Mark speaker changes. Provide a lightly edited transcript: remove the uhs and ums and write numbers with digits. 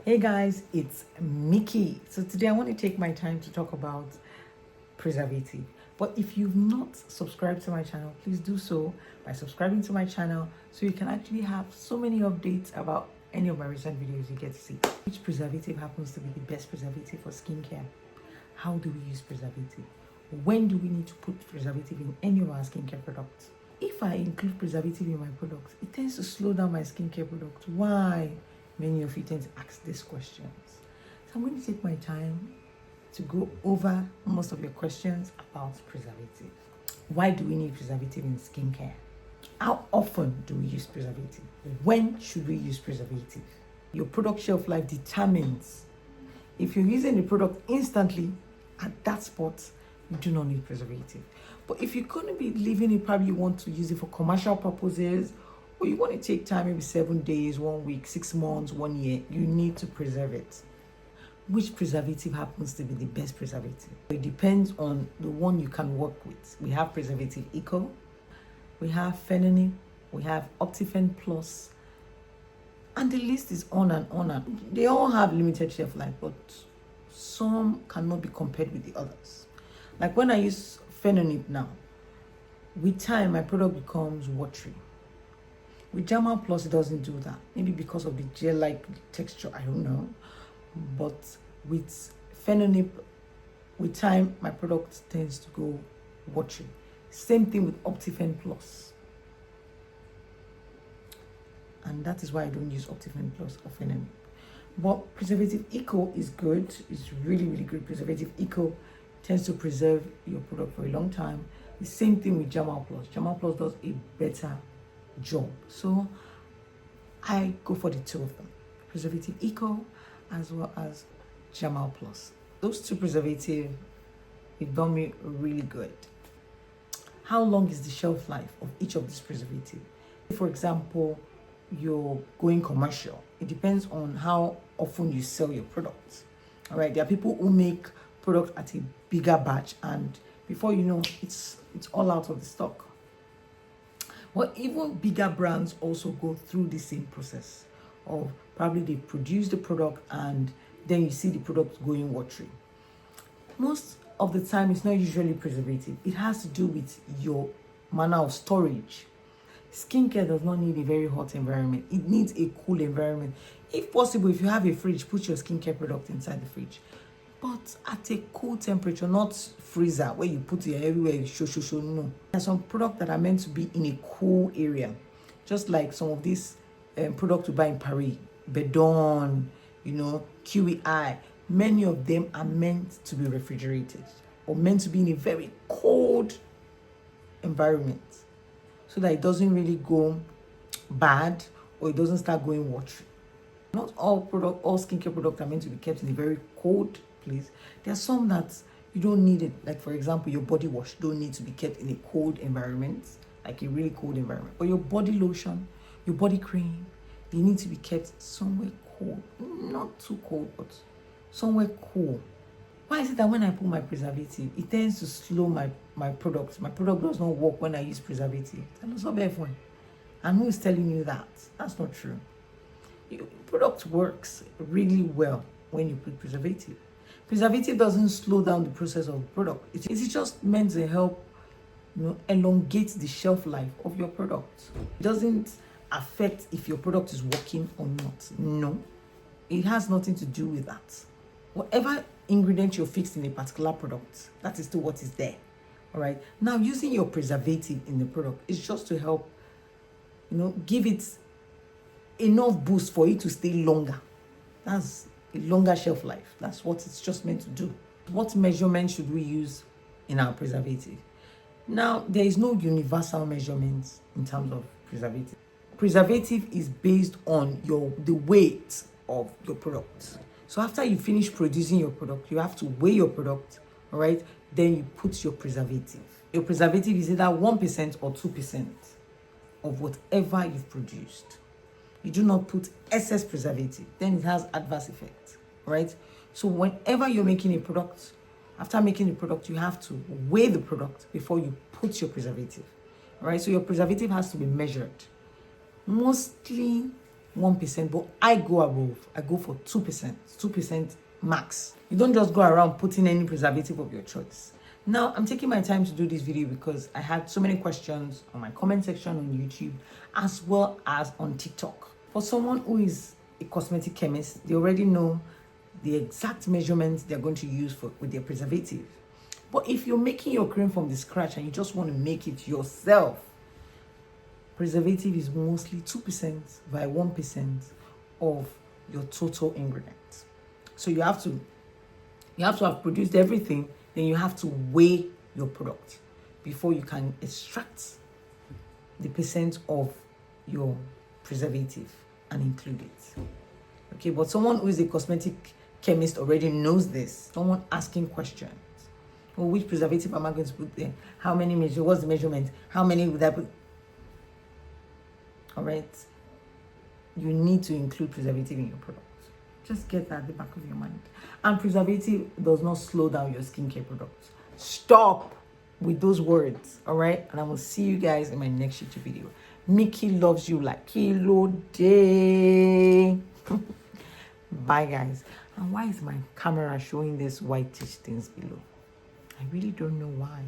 Speaker 1: Hey guys, it's Mickey. So today I want to take my time to talk about preservative. But if you've not subscribed to my channel, please do so by subscribing to my channel so you can actually have so many updates about any of my recent videos you get to see. Which preservative happens to be the best preservative for skincare? How do we use preservative? When do we need to put preservative in any of our skincare products? If I include preservative in my products, it tends to slow down my skincare products. Why? Many of you tend to ask these questions. So I'm going to take my time to go over most of your questions about preservative. Why do we need preservative in skincare? How often do we use preservative? When should we use preservative? Your product shelf life determines if you're using the product instantly at that spot, you do not need preservative. But if you're going to be leaving it, probably you want to use it for commercial purposes, or you want to take time, maybe 7 days, 1 week, 6 months, 1 year, you need to preserve it. Which preservative happens to be the best preservative? It depends on the one you can work with. We have Preservative Eco, we have Phenolip, we have Optifen Plus, and the list is on and on. And they all have limited shelf life, but some cannot be compared with the others. Like when I use Phenolip now, with time, my product becomes watery. With Derma Plus, it doesn't do that. Maybe because of the gel-like texture, I don't know. But with Phenolip, with time, my product tends to go watery. Same thing with Optifen Plus. And that is why I don't use Optifen Plus or Phenolip. But Preservative Eco is good. It's really, really good. Preservative Eco tends to preserve your product for a long time. The same thing with Derma Plus. Derma Plus does a better job. So I go for the two of them, Preservative Eco as well as Derma Plus. Those two preservatives, they've done me really good. How long is the shelf life of each of these preservatives? For example, you're going commercial. It depends on how often you sell your products. All right, there are people who make product at a bigger batch, and before you know, it's all out of the stock. Well, even bigger brands also go through the same process of probably they produce the product and then you see the product going watery. Most of the time, it's not usually preservative. It has to do with your manner of storage. Skincare does not need a very hot environment. It needs a cool environment. If possible, if you have a fridge, put your skincare product inside the fridge. But at a cool temperature, not freezer where you put it everywhere, no. There's some products that are meant to be in a cool area. Just like some of these products we buy in Paris, Bedon, QEI. Many of them are meant to be refrigerated or meant to be in a very cold environment so that it doesn't really go bad or it doesn't start going watery. Not all skincare products are meant to be kept in a very cold place. There are some that you don't need it. Like for example, your body wash don't need to be kept in a cold environment, like a really cold environment. Or your body lotion, your body cream, they need to be kept somewhere cold. Not too cold, but somewhere cool. Why is it that when I put my preservative, it tends to slow my product? My product does not work when I use preservative. That's not very fun. And who is telling you that? That's not true. Your product works really well when you put preservative. Preservative doesn't slow down the process of the product. It's just meant to help, elongate the shelf life of your product. It doesn't affect if your product is working or not. No, it has nothing to do with that. Whatever ingredient you're fixed in a particular product, that is still what is there. All right. Now, using your preservative in the product is just to help, give it enough boost for it to stay longer. That's a longer shelf life. That's what it's just meant to do. What measurement should we use in our preservative? Now, there is no universal measurements in terms of preservative. Preservative is based on the weight of your product. So after you finish producing your product, you have to weigh your product, all right? Then you put your preservative. Your preservative is either 1% or 2% of whatever you've produced. You do not put excess preservative, then it has adverse effects, right? So whenever you're making a product, after making the product, you have to weigh the product before you put your preservative, all right? So your preservative has to be measured. Mostly 1%, but I go above. I go for 2%, 2% max. You don't just go around putting any preservative of your choice. Now, I'm taking my time to do this video because I had so many questions on my comment section on YouTube as well as on TikTok. For someone who is a cosmetic chemist, they already know the exact measurements they're going to use with their preservative. But if you're making your cream from the scratch and you just want to make it yourself, preservative is mostly 2% by 1% of your total ingredients. So you have to have produced everything, then you have to weigh your product before you can extract the percent of your preservative and include it. Okay, but someone who is a cosmetic chemist already knows this. Someone asking questions. Oh, which preservative am I going to put there? How many measure? What's the measurement? How many would I put? All right. You need to include preservative in your product. Just get that at the back of your mind. And preservative does not slow down your skincare products. Stop with those words. All right. And I will see you guys in my next YouTube video. Mickey loves you like kilo day. Bye, guys. And why is my camera showing this whitish things below? I really don't know why.